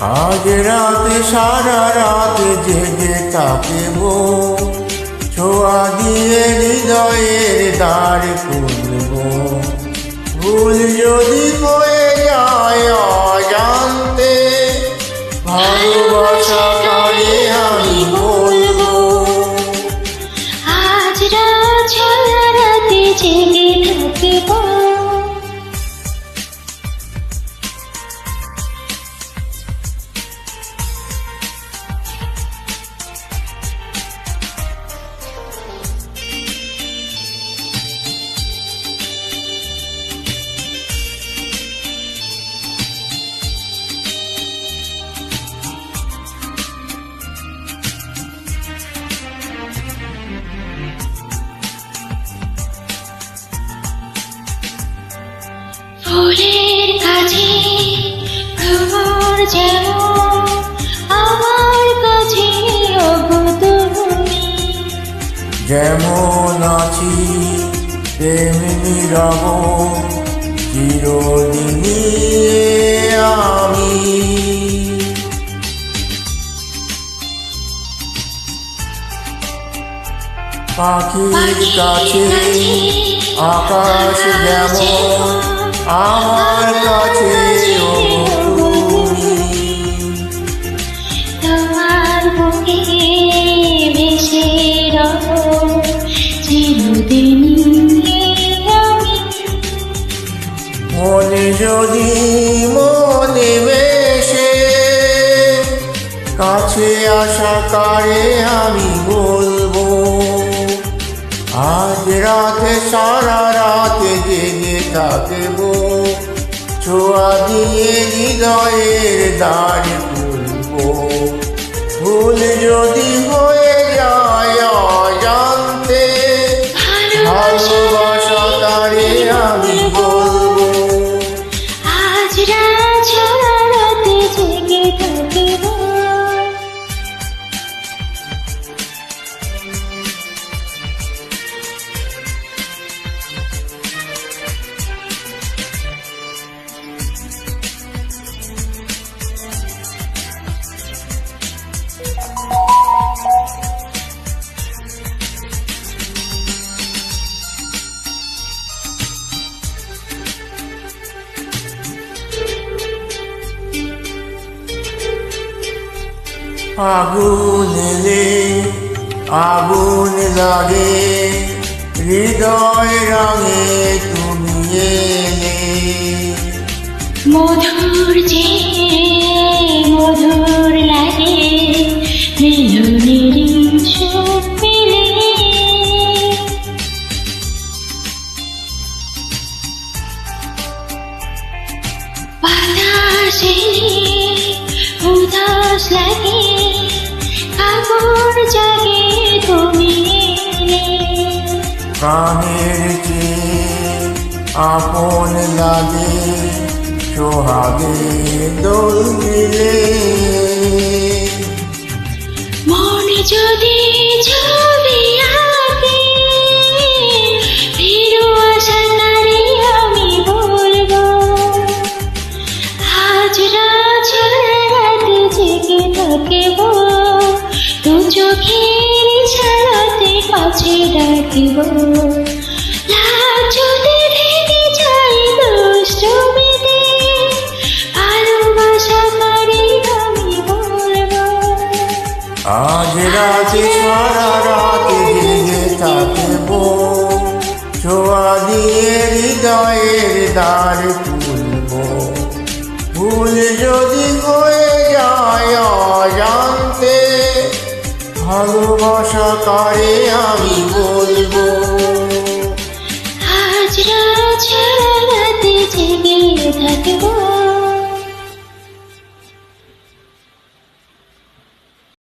আজ রাতে সারা রাত জেগে থাকিব, ছোঁয়া দিয়ে হৃদয়ের দ্বার খুলব। ভুল যদি হয়ে যায় অজান্তে, ভালোবাসা কারে আমি বলবো। আজ রাত সারা রাতে জেগে থাকিব, ফুলের কাছে ভ্রমর যেমন আমার কাছে ওগো তুমি। যেমন আছি তেমনি রব চিরদিনই আমি। পাখির কাছে আকাশ যেমন আমার কাছে তুমি। তোমার বুকে ভেসে রব চিরদিনই আমি। মনে যদি মনে বেশে কাছে আসা কারে আমি বলবো। আজ রাতে সারা রাতে জেগে থাকব, ছোঁয়া দিয়ে হৃদয়ের দ্বার খুলব। ভুল যদি হয়ে যায় অজান্তে, ভালোবাসা কারে আমি বলবো। আজ রাত সারা রাতে জেগে থাকিব, আগুন এলে আগুন লাগে, হৃদয় রঙে তুমি এলে। মধুর যে মধুর লাগে মিলনেরই সুখ পেলে। বাতাস এলে উদাস লাগে, কাপড় জাগে তুমি এলে। প্রাণের চেয়ে আপন লাগে, সোহাগে দোল দিলে। মন যদি ছবি আঁকে, ফিরো আশা নারী আমি বলবো। আজ রাত সারা রাতে জেগে থাকিব, দু চোখের ইশারাতে কাছে ডাকিব। লাজ যদি থেকে যাই দুষ্টুমিতে, ভালোবাসা কারে আমি বলবো। আজ রাতে সারা রাতে জেগে থাকব, ছোঁয়া দিয়ে হৃদয়ের দ্বার খুলব। ভুল যদি হয়ে যায় অজান্তে, ভালোবাসা কারে আমি বলবো। আজ রাত সারা রাতে জেগে থাকিব।